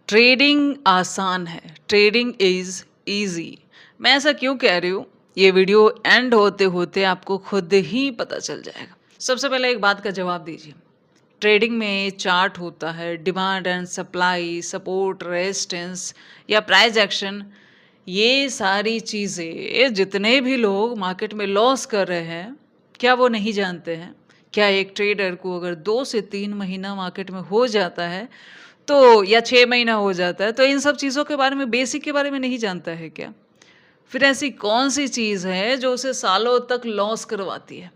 Trading आसान है, trading is easy. मैं ऐसा क्यों कह रही हूँ? ये वीडियो एंड होते-होते आपको खुद ही पता चल जाएगा। सबसे पहले एक बात का जवाब दीजिए। ट्रेडिंग में चार्ट होता है, demand and supply, support, resistance या प्राइस एक्शन, ये सारी चीज़ें जितने भी लोग मार्केट में लॉस कर रहे हैं, क्या वो नहीं जानते हैं? क्या एक ट्रेडर को अगर 2 से 3 महीना मार्केट में हो जाता है, तो या 6 महीना हो जाता है, तो इन सब चीज़ों के बारे में, बेसिक के बारे में नहीं जानता है क्या? फिर ऐसी कौन-सी चीज़ है जो उसे सालों तक लॉस करवाती है?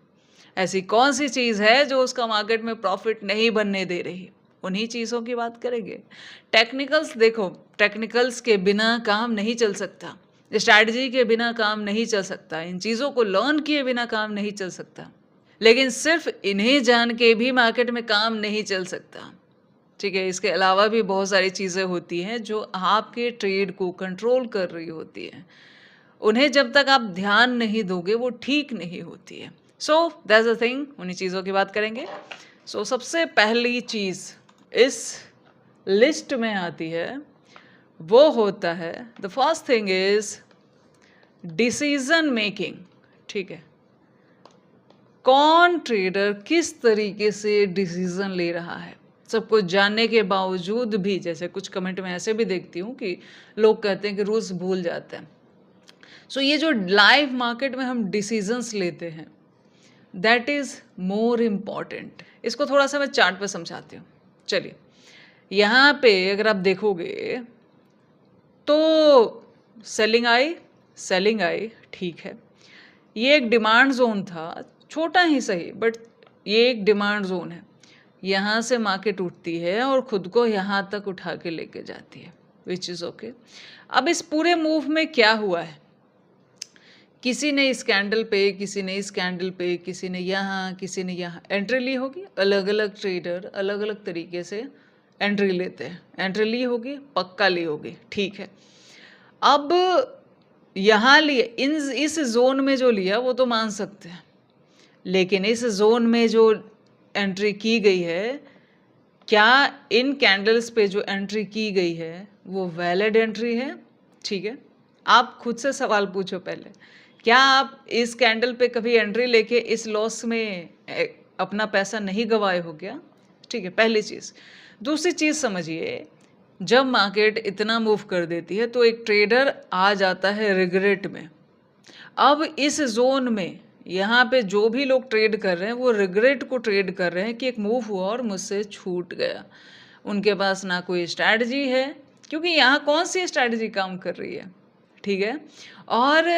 ऐसी कौन-सी चीज़ है जो उसका मार्केट में प्रॉफ़िट नहीं बनने दे रही? उन्हीं चीज़ों की बात करेंगे। टेक्निकल्स देखो, टेक्निकल्स के बिना काम नहीं चल सकता। स्ट्रैटेजी के बिना काम नहीं चल सकता। इन चीज़ों को लर्न किए बिना काम नहीं चल सकता। लेकिन सिर्फ़ इन्हें जान के भी मार्केट में काम नहीं चल सकता। ठीक है? इसके अलावा भी बहुत सारी चीज़ें होती हैं जो आपके ट्रेड को कंट्रोल कर रही होती हैं। उन्हें जब तक आप ध्यान नहीं दोगे वो ठीक नहीं होती है। सो दैट्स द थिंग, उन्हीं चीज़ों की बात करेंगे। सो सबसे पहली चीज़ इस लिस्ट में आती है, वो होता है, the first thing is decision making. ठीक है? कौन ट्रेडर किस तरीके से डिसीज़न ले रहा है? सब कुछ जानने के बावजूद भी, जैसे कुछ कमेंट में ऐसे भी देखती हूँ कि लोग कहते हैं कि रूल्स भूल जाते हैं। सो ये जो लाइव मार्केट में हम डिसीजंस लेते हैं, दैट इज़ मोर इम्पॉर्टेंट। इसको थोड़ा सा मैं चार्ट पे समझाती हूँ। चलिए, यहाँ पे अगर आप देखोगे तो सेलिंग आई, ठीक है। ये एक डिमांड जोन था, छोटा ही सही, बट ये एक डिमांड जोन है। यहाँ से मार्केट उठती है और खुद को यहाँ तक उठा के लेके जाती है, विच इज़ ओके। अब इस पूरे मूव में क्या हुआ है? किसी ने इस कैंडल पे, किसी ने इस कैंडल पे, किसी ने यहाँ, किसी ने यहाँ एंट्री ली होगी। अलग अलग ट्रेडर अलग अलग तरीके से एंट्री लेते हैं। एंट्री ली होगी, पक्का ली होगी, ठीक है। अब यहाँ लिए, इस जोन में जो लिया वो तो मान सकते हैं, लेकिन इस जोन में जो एंट्री की गई है, क्या इन कैंडल्स पे जो एंट्री की गई है वो वैलिड एंट्री है? ठीक है, आप खुद से सवाल पूछो पहले। क्या आप इस कैंडल पे कभी एंट्री लेके इस लॉस में अपना पैसा नहीं गवाए हो क्या? ठीक है, पहली चीज़। दूसरी चीज़ समझिए, जब मार्केट इतना मूव कर देती है तो एक ट्रेडर आ जाता है रिग्रेट में। अब इस जोन में यहाँ पे जो भी लोग ट्रेड कर रहे हैं वो रिग्रेट को ट्रेड कर रहे हैं कि एक मूव हुआ और मुझसे छूट गया। उनके पास ना कोई स्ट्रैटेजी है, क्योंकि यहाँ कौन सी स्ट्रैटेजी काम कर रही है, ठीक है। और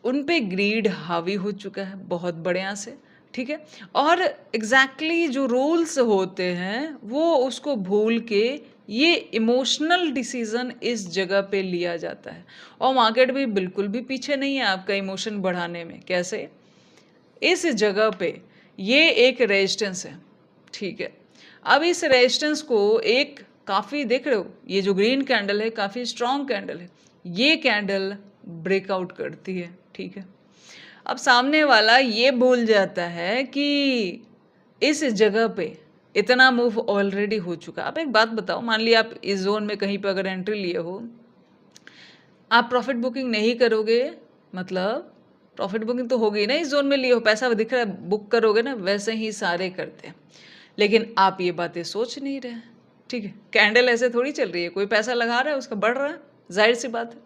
उन पे ग्रीड हावी हो चुका है बहुत बढ़िया से, ठीक है। और एग्जैक्टली जो रूल्स होते हैं वो उसको भूल के ये इमोशनल डिसीजन इस जगह पे लिया जाता है। और मार्केट भी बिल्कुल भी पीछे नहीं है आपका इमोशन बढ़ाने में। कैसे? इस जगह पे ये एक रेजिस्टेंस है, ठीक है। अब इस रेजिस्टेंस को एक काफ़ी, देख रहे हो ये जो ग्रीन कैंडल है काफ़ी स्ट्रॉन्ग कैंडल है, ये कैंडल ब्रेकआउट करती है, ठीक है। अब सामने वाला ये भूल जाता है कि इस जगह पे इतना मूव ऑलरेडी हो चुका। अब एक बात बताओ, मान लिया आप इस जोन में कहीं पे अगर एंट्री लिए हो, आप प्रॉफिट बुकिंग नहीं करोगे, मतलब प्रॉफिट बुकिंग तो होगी ना, इस जोन में लिए हो, पैसा दिख रहा है, बुक करोगे ना, वैसे ही सारे करते हैं। लेकिन आप ये बातें सोच नहीं रहे, ठीक है। कैंडल ऐसे थोड़ी चल रही है, कोई पैसा लगा रहा है उसका बढ़ रहा है, जाहिर सी बात है।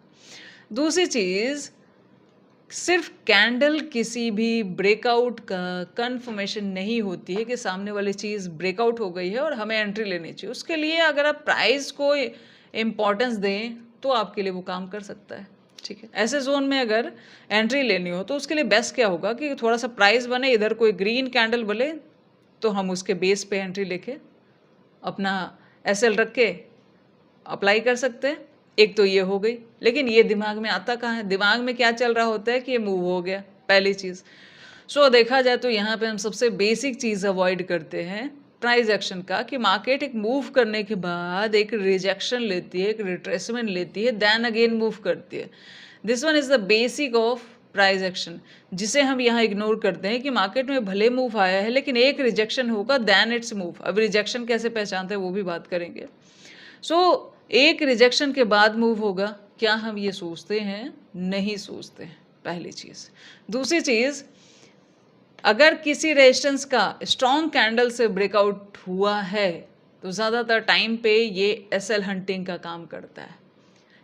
दूसरी चीज़, सिर्फ कैंडल किसी भी ब्रेकआउट का कंफर्मेशन नहीं होती है कि सामने वाली चीज़ ब्रेकआउट हो गई है और हमें एंट्री लेनी चाहिए। उसके लिए अगर आप प्राइस को इम्पोर्टेंस दें तो आपके लिए वो काम कर सकता है, ठीक है। ऐसे जोन में अगर एंट्री लेनी हो तो उसके लिए बेस्ट क्या होगा कि थोड़ा सा प्राइस बने, इधर कोई ग्रीन कैंडल बने, तो हम उसके बेस पे एंट्री लेके अपना एसएल रख के अप्लाई कर सकते हैं। एक तो ये हो गई, लेकिन ये दिमाग में आता कहाँ है? दिमाग में क्या चल रहा होता है कि ये मूव हो गया, पहली चीज़। सो देखा जाए तो यहाँ पे हम सबसे बेसिक चीज़ अवॉइड करते हैं प्राइस एक्शन का, कि मार्केट एक मूव करने के बाद एक रिजेक्शन लेती है, एक रिट्रेसमेंट लेती है, देन अगेन मूव करती है। This one is the basic of price action, जिसे हम यहाँ इग्नोर करते हैं कि मार्केट में भले मूव आया है लेकिन एक रिजेक्शन होगा, देन इट्स मूव। अब रिजेक्शन कैसे पहचानते हैं वो भी बात करेंगे। सो एक रिजेक्शन के बाद मूव होगा, क्या हम ये सोचते हैं? नहीं सोचते हैं, पहली चीज़। दूसरी चीज़, अगर किसी रेजिस्टेंस का स्ट्रॉन्ग कैंडल से ब्रेकआउट हुआ है तो ज़्यादातर टाइम पे ये एसएल हंटिंग का काम करता है।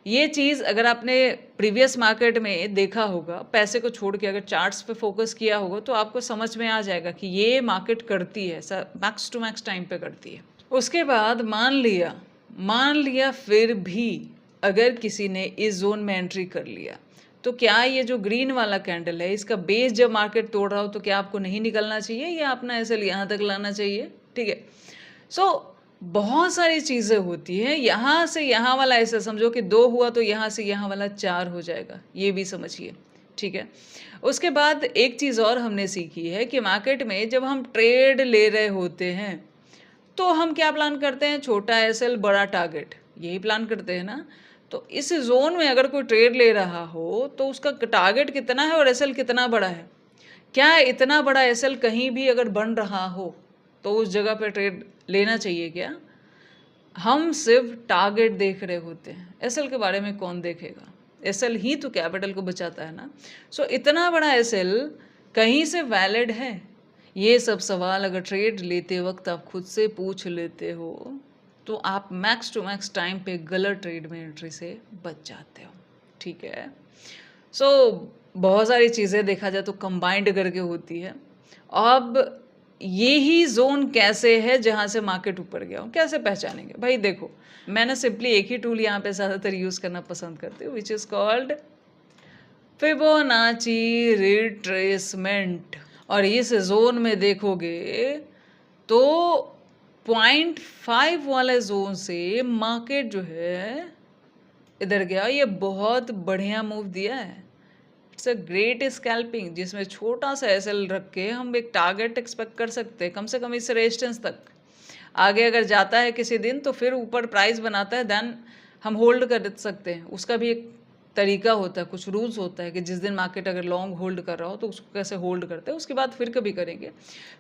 ये चीज़ अगर आपने प्रीवियस मार्केट में देखा होगा, पैसे को छोड़ के अगर चार्ट्स पे फोकस किया होगा तो आपको समझ में आ जाएगा कि ये मार्केट करती है, मैक्स टू मैक्स टाइम पे करती है। उसके बाद मान लिया फिर भी अगर किसी ने इस जोन में एंट्री कर लिया, तो क्या ये जो ग्रीन वाला कैंडल है, इसका बेस जब मार्केट तोड़ रहा हो तो क्या आपको नहीं निकलना चाहिए या अपना एसएल यहाँ तक लाना चाहिए? ठीक है। सो बहुत सारी चीज़ें होती हैं, यहाँ से यहाँ वाला ऐसा समझो कि 2 हुआ तो यहाँ से यहाँ वाला 4 हो जाएगा, ये भी समझिए, ठीक है। उसके बाद एक चीज़ और हमने सीखी है कि मार्केट में जब हम ट्रेड ले रहे होते हैं तो हम क्या प्लान करते हैं? छोटा एसएल बड़ा टारगेट, यही प्लान करते हैं ना। तो इस जोन में अगर कोई ट्रेड ले रहा हो तो उसका टारगेट कितना है और एसएल कितना बड़ा है? क्या इतना बड़ा एसएल कहीं भी अगर बन रहा हो तो उस जगह पे ट्रेड लेना चाहिए क्या? हम सिर्फ टारगेट देख रहे होते हैं, एसएल के बारे में कौन देखेगा? एसएल ही तो कैपिटल को बचाता है ना। सो इतना बड़ा एसएल कहीं से वैलिड है? ये सब सवाल अगर ट्रेड लेते वक्त आप खुद से पूछ लेते हो तो आप मैक्स टू मैक्स टाइम पे गलत ट्रेड में एंट्री से बच जाते हो, ठीक है। सो बहुत सारी चीज़ें देखा जाए तो कंबाइंड करके होती है। अब ये ही जोन कैसे है जहाँ से मार्केट ऊपर गया हो, कैसे पहचानेंगे? भाई देखो, मैंने सिंपली एक ही टूल यहाँ पे ज़्यादातर यूज़ करना पसंद करती हूँ, which is called Fibonacci retracement. और इस जोन में देखोगे तो 0.5 वाले जोन से मार्केट जो है इधर गया, ये बहुत बढ़िया मूव दिया है। इट्स अ ग्रेट स्कैल्पिंग, जिसमें छोटा सा एसएल रख के हम एक टारगेट एक्सपेक्ट कर सकते हैं, कम से कम इस रेजिस्टेंस तक। आगे अगर जाता है किसी दिन तो फिर ऊपर प्राइस बनाता है, देन हम होल्ड कर सकते हैं। उसका भी एक तरीका होता है, कुछ रूल्स होता है कि जिस दिन मार्केट अगर लॉन्ग होल्ड कर रहा हो तो उसको कैसे होल्ड करते हैं, उसके बाद फिर कभी करेंगे।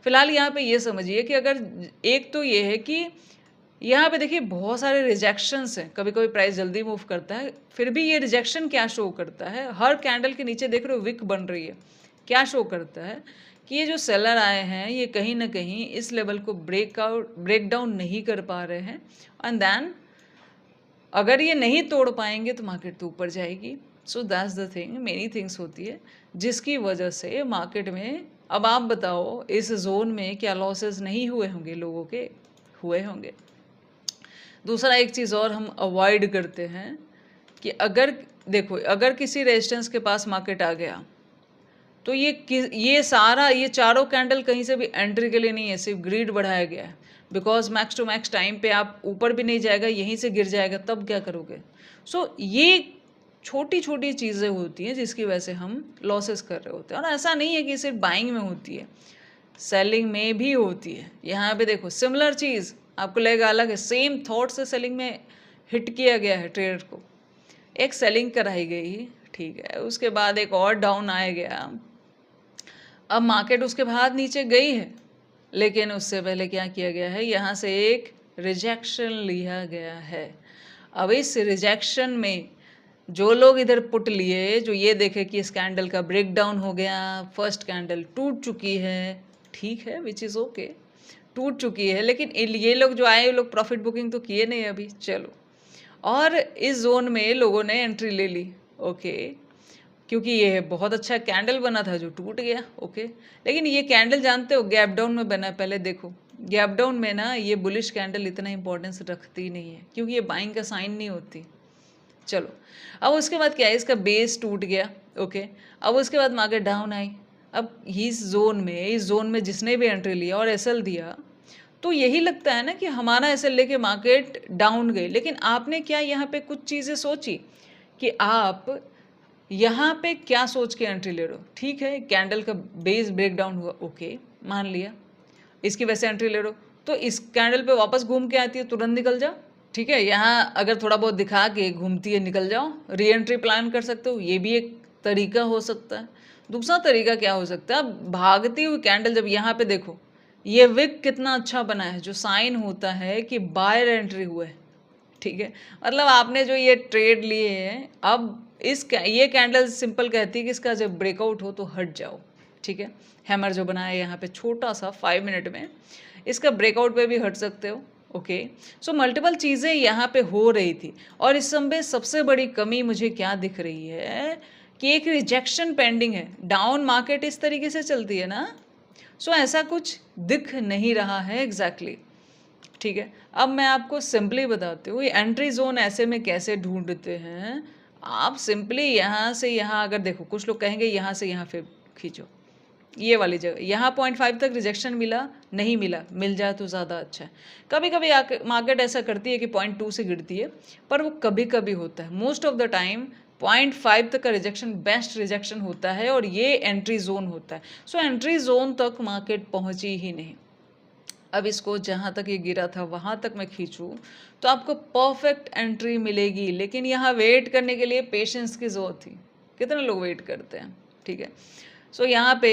फिलहाल यहाँ पे ये समझिए कि अगर एक तो ये है कि यहाँ पे देखिए बहुत सारे रिजेक्शंस हैं, कभी कभी प्राइस जल्दी मूव करता है, फिर भी ये रिजेक्शन क्या शो करता है? हर कैंडल के नीचे देख रहे हो विक बन रही है, क्या शो करता है? कि ये जो सेलर आए हैं ये कहीं ना कहीं इस लेवल को ब्रेक डाउन नहीं कर पा रहे हैं, एंड देन अगर ये नहीं तोड़ पाएंगे तो मार्केट तो ऊपर जाएगी। So that's the thing, many things होती है जिसकी वजह से मार्केट में, अब आप बताओ इस जोन में क्या लॉसेस नहीं हुए होंगे? लोगों के हुए होंगे। दूसरा एक चीज़ और हम अवॉइड करते हैं कि अगर देखो, अगर किसी रेजिस्टेंस के पास मार्केट आ गया तो ये सारा ये चारों कैंडल कहीं से भी एंट्री के लिए नहीं है, सिर्फ ग्रीड बढ़ाया गया है। Because max to max time पे आप ऊपर भी नहीं जाएगा, यहीं से गिर जाएगा, तब क्या करोगे? सो ये छोटी छोटी चीज़ें होती हैं जिसकी वजह से हम लॉसेस कर रहे होते हैं। और ऐसा नहीं है कि सिर्फ बाइंग में होती है, सेलिंग में भी होती है। यहाँ पे देखो सिमिलर चीज़ आपको लगेगा अलग है, सेम थॉट से सेलिंग में हिट किया गया है ट्रेडर को। एक सेलिंग कराई गई, ठीक है, उसके बाद एक और डाउन आया गया, अब मार्केट उसके बाद नीचे गई है, लेकिन उससे पहले क्या किया गया है? यहाँ से एक रिजेक्शन लिया गया है। अब इस रिजेक्शन में जो लोग इधर पुट लिए, जो ये देखे कि इस कैंडल का ब्रेक डाउन हो गया, फर्स्ट कैंडल टूट चुकी है, ठीक है, विच इज़ ओके, टूट चुकी है, लेकिन ये लोग जो आए, ये लोग प्रॉफिट बुकिंग तो किए नहीं अभी, चलो। और इस जोन में लोगों ने एंट्री ले ली, ओके, क्योंकि ये बहुत अच्छा कैंडल बना था जो टूट गया, ओके। लेकिन ये कैंडल जानते हो गैप डाउन में बना है, पहले देखो गैप डाउन में ना ये बुलिश कैंडल इतना इंपॉर्टेंस रखती नहीं है, क्योंकि ये बाइंग का साइन नहीं होती। चलो, अब उसके बाद क्या है, इसका बेस टूट गया, ओके। अब उसके बाद मार्केट डाउन आई। अब इस जोन में जिसने भी एंट्री लिया और एसएल दिया, तो यही लगता है ना कि हमारा एसएल लेके मार्केट डाउन गई, लेकिन आपने क्या यहाँ पे कुछ चीज़ें सोची कि आप यहाँ पे क्या सोच के एंट्री ले रहे हो? ठीक है, कैंडल का बेस ब्रेक डाउन हुआ, ओके, मान लिया, इसकी वजह से एंट्री ले रहे हो, तो इस कैंडल पे वापस घूम के आती है, तुरंत निकल जाओ, ठीक है। यहाँ अगर थोड़ा बहुत दिखा के घूमती है, निकल जाओ, री एंट्री प्लान कर सकते हो, ये भी एक तरीका हो सकता है। दूसरा तरीका क्या हो सकता है? भागती हुई कैंडल, जब यहाँ पे देखो, ये विक कितना अच्छा बना है, जो साइन होता है कि बायर एंट्री हुआ है, ठीक है, मतलब आपने जो ये ट्रेड लिए हैं, अब ये कैंडल सिंपल कहती है कि इसका जब ब्रेकआउट हो तो हट जाओ। ठीक है, हैमर जो बनाया है यहाँ पे छोटा सा 5 मिनट में, इसका ब्रेकआउट पे भी हट सकते हो। ओके, सो मल्टीपल चीज़ें यहाँ पे हो रही थी, और इस समय सबसे बड़ी कमी मुझे क्या दिख रही है कि एक रिजेक्शन पेंडिंग है। डाउन मार्केट इस तरीके से चलती है ना, सो ऐसा कुछ दिख नहीं रहा है एग्जैक्टली। ठीक है, अब मैं आपको सिंपली बताती हूँ ये एंट्री जोन ऐसे में कैसे ढूंढते हैं। आप सिंपली यहाँ से यहाँ, अगर देखो कुछ लोग कहेंगे यहाँ से यहाँ पे खींचो, ये वाली जगह, यहाँ 0.5 तक रिजेक्शन मिला, नहीं मिला, मिल जाए तो ज़्यादा अच्छा है। कभी कभी मार्केट ऐसा करती है कि 0.2 से गिरती है, पर वो कभी कभी होता है। मोस्ट ऑफ द टाइम 0.5 तक का रिजेक्शन बेस्ट रिजेक्शन होता है, और ये एंट्री जोन होता है। सो एंट्री जोन तक मार्केट पहुँची ही नहीं। अब इसको जहाँ तक ये गिरा था वहाँ तक मैं खींचूँ तो आपको परफेक्ट एंट्री मिलेगी, लेकिन यहाँ वेट करने के लिए पेशेंस की ज़रूरत थी। कितने लोग वेट करते हैं? ठीक है, सो यहाँ पे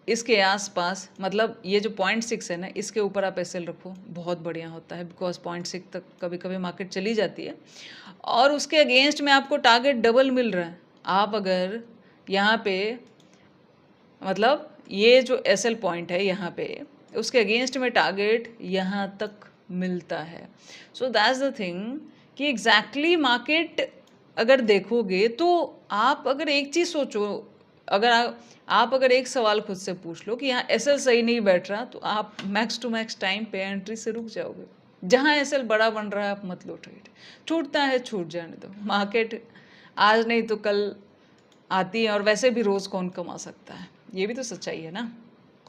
इसके आसपास, मतलब ये जो 0.6 है ना, इसके ऊपर आप एसएल रखो, बहुत बढ़िया होता है, बिकॉज 0.6 तक कभी कभी मार्केट चली जाती है, और उसके अगेंस्ट में आपको टारगेट डबल मिल रहा है। आप अगर यहाँ पे, मतलब ये जो एसएल पॉइंट है यहाँ पे, उसके अगेंस्ट में टारगेट यहाँ तक मिलता है। सो दैट्स द थिंग कि एग्जैक्टली मार्केट अगर देखोगे तो आप अगर एक चीज़ सोचो, अगर आप अगर एक सवाल खुद से पूछ लो कि यहाँ एसएल सही नहीं बैठ रहा, तो आप मैक्स टू मैक्स टाइम पे एंट्री से रुक जाओगे। जहाँ एसएल बड़ा बन रहा है आप मत लो ट्रेड, छूटता है छूट जाने दो। मार्केट आज नहीं तो कल आती है, और वैसे भी रोज़ कौन कमा सकता है, ये भी तो सच्चाई है ना।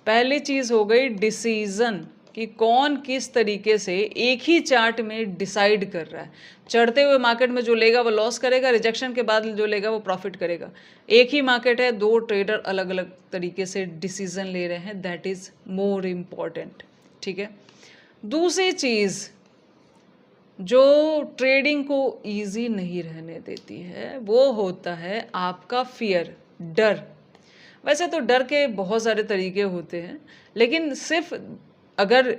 पहली चीज़ हो गई डिसीजन, कि कौन किस तरीके से एक ही चार्ट में डिसाइड कर रहा है। चढ़ते हुए मार्केट में जो लेगा वो लॉस करेगा, रिजेक्शन के बाद जो लेगा वो प्रॉफिट करेगा। एक ही मार्केट है, दो ट्रेडर अलग अलग तरीके से डिसीजन ले रहे हैं, दैट इज़ मोर इम्पॉर्टेंट। ठीक है, दूसरी चीज़ जो ट्रेडिंग को इजी नहीं रहने देती है वो होता है आपका फियर, डर। वैसे तो डर के बहुत सारे तरीके होते हैं, लेकिन सिर्फ अगर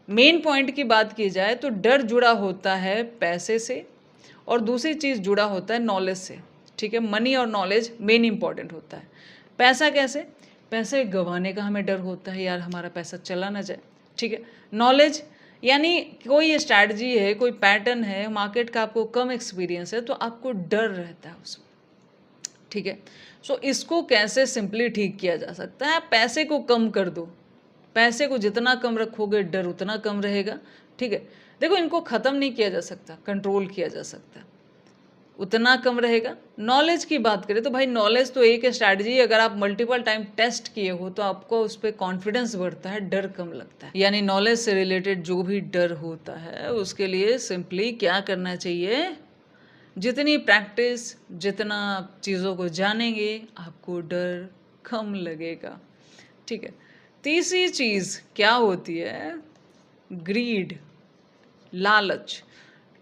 मेन पॉइंट की बात की जाए तो डर जुड़ा होता है पैसे से, और दूसरी चीज़ जुड़ा होता है नॉलेज से। ठीक है, मनी और नॉलेज मेन इंपॉर्टेंट होता है। पैसा कैसे? पैसे गंवाने का हमें डर होता है, यार हमारा पैसा चला ना जाए। ठीक है, नॉलेज यानी कोई स्ट्रैटेजी है, कोई पैटर्न है मार्केट का, आपको कम एक्सपीरियंस है तो आपको डर रहता है उसमें। ठीक है, सो इसको कैसे सिंपली ठीक किया जा सकता है? पैसे को कम कर दो, पैसे को जितना कम रखोगे डर उतना कम रहेगा। ठीक है, देखो इनको ख़त्म नहीं किया जा सकता, कंट्रोल किया जा सकता, उतना कम रहेगा। नॉलेज की बात करें तो भाई नॉलेज तो एक स्ट्रैटेजी, अगर आप मल्टीपल टाइम टेस्ट किए हो तो आपको उस पर कॉन्फिडेंस बढ़ता है, डर कम लगता है। यानी नॉलेज से रिलेटेड जो भी डर होता है उसके लिए सिंपली क्या करना चाहिए, जितनी प्रैक्टिस, जितना चीज़ों को जानेंगे आपको डर कम लगेगा। ठीक है, तीसरी चीज़ क्या होती है? ग्रीड, लालच।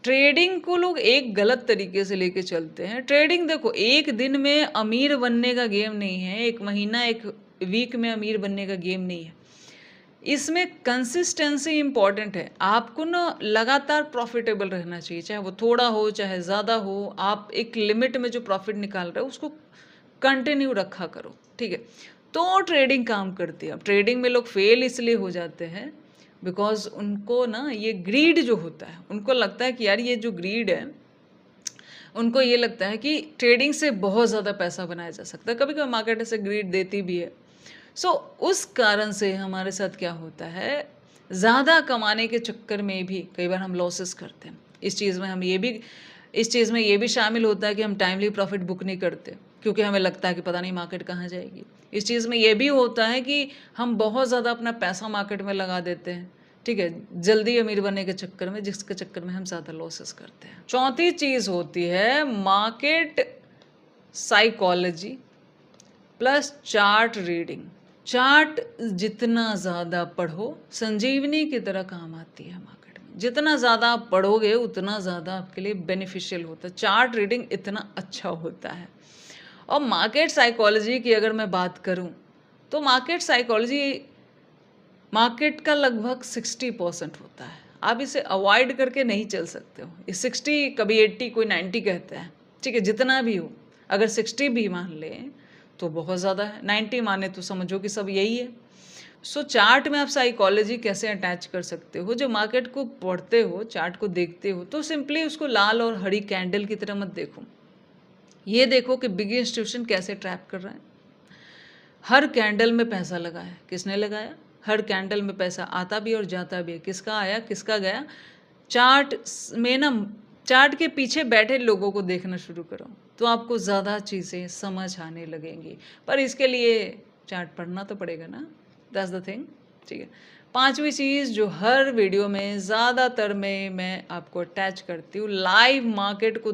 ट्रेडिंग को लोग एक गलत तरीके से लेके चलते हैं। ट्रेडिंग देखो एक दिन में अमीर बनने का गेम नहीं है, एक महीना एक वीक में अमीर बनने का गेम नहीं है। इसमें कंसिस्टेंसी इंपॉर्टेंट है। आपको ना लगातार प्रॉफिटेबल रहना चाहिए, चाहे वो थोड़ा हो चाहे ज़्यादा हो। आप एक लिमिट में जो प्रॉफिट निकाल रहे हो उसको कंटिन्यू रखा करो। ठीक है, तो ट्रेडिंग काम करती है। अब ट्रेडिंग में लोग फेल इसलिए हो जाते हैं बिकॉज उनको ना ये ग्रीड जो होता है, उनको लगता है कि यार ये जो ग्रीड है, उनको ये लगता है कि ट्रेडिंग से बहुत ज़्यादा पैसा बनाया जा सकता है। कभी कभी मार्केट ऐसे ग्रीड देती भी है। सो उस कारण से हमारे साथ क्या होता है, ज़्यादा कमाने के चक्कर में भी कई बार हम लॉसेस करते हैं। इस चीज़ में ये भी शामिल होता है कि हम टाइमली प्रॉफिट बुक नहीं करते, क्योंकि हमें लगता है कि पता नहीं मार्केट कहाँ जाएगी। इस चीज़ में ये भी होता है कि हम बहुत ज़्यादा अपना पैसा मार्केट में लगा देते हैं। ठीक है, जल्दी अमीर बनने के चक्कर में, जिसके चक्कर में हम ज़्यादा लॉसेस करते हैं। चौथी चीज़ होती है market psychology plus chart reading. Chart जितना ज़्यादा पढ़ो, संजीवनी की तरह काम आती है मार्केट में। जितना ज़्यादा आप पढ़ोगे उतना ज़्यादा आपके लिए बेनिफिशियल होता है। चार्ट रीडिंग इतना अच्छा होता है। और मार्केट साइकोलॉजी की अगर मैं बात करूं तो मार्केट साइकोलॉजी मार्केट का लगभग 60% होता है। आप इसे अवॉइड करके नहीं चल सकते हो। ये 60 कभी 80 कोई 90 कहता है, ठीक है, जितना भी हो। अगर 60 भी मान लें तो बहुत ज़्यादा है, 90 माने तो समझो कि सब यही है। सो चार्ट में आप साइकोलॉजी कैसे अटैच कर सकते हो? जब मार्केट को पढ़ते हो, चार्ट को देखते हो, तो सिंपली उसको लाल और हरी कैंडल की तरह मत देखो। ये देखो कि बिग इंस्टीट्यूशन कैसे ट्रैप कर रहा है। हर कैंडल में पैसा लगा है, किसने लगाया? हर कैंडल में पैसा आता भी और जाता भी है, किसका आया किसका गया? चार्ट में ना, चार्ट के पीछे बैठे लोगों को देखना शुरू करो तो आपको ज़्यादा चीज़ें समझ आने लगेंगी, पर इसके लिए चार्ट पढ़ना तो पड़ेगा ना, दैट्स द थिंग, ठीक है। पांचवी चीज़ जो हर वीडियो में ज़्यादातर में मैं आपको अटैच करती हूँ, लाइव मार्केट को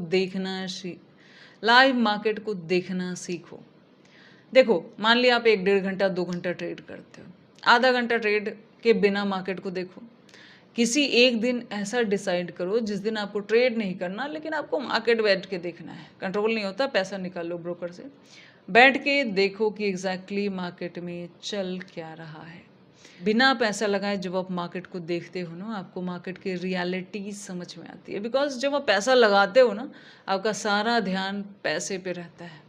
देखना सीखो। देखो, मान लिया आप 1-1.5 घंटा 2 घंटा ट्रेड करते हो, आधा घंटा ट्रेड के बिना मार्केट को देखो। किसी एक दिन ऐसा डिसाइड करो जिस दिन आपको ट्रेड नहीं करना, लेकिन आपको मार्केट बैठ के देखना है। कंट्रोल नहीं होता, पैसा निकालो ब्रोकर से, बैठ के देखो कि एग्जैक्टली मार्केट में चल क्या रहा है। बिना पैसा लगाए जब आप मार्केट को देखते हो ना, आपको मार्केट की रियलिटी समझ में आती है। बिकॉज जब आप पैसा लगाते हो ना, आपका सारा ध्यान पैसे पे रहता है,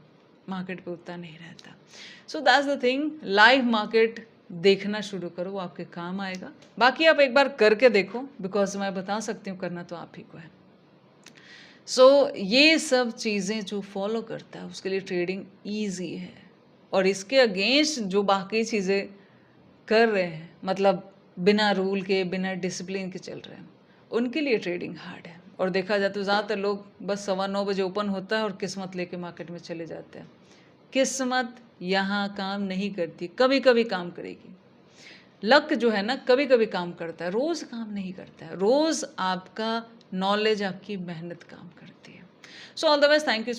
मार्केट पे उतना नहीं रहता। So that's the thing, live market देखना शुरू करो, वो आपके काम आएगा। बाकी आप एक बार करके देखो, बिकॉज मैं बता सकती हूँ, करना तो आप ही को है। सो ये सब चीज़ें जो फॉलो करता है उसके लिए ट्रेडिंग ईजी है, और इसके अगेंस्ट जो बाकी चीज़ें कर रहे हैं, मतलब बिना रूल के बिना डिसिप्लिन के चल रहे हैं, उनके लिए ट्रेडिंग हार्ड है। और देखा जाए तो ज़्यादातर लोग बस 9:15 बजे ओपन होता है और किस्मत लेके मार्केट में चले जाते हैं। किस्मत यहाँ काम नहीं करती, कभी कभी काम करेगी। लक जो है ना, कभी कभी काम करता है, रोज़ काम नहीं करता है। रोज़ आपका नॉलेज, आपकी मेहनत काम करती है। So all the best, thank you.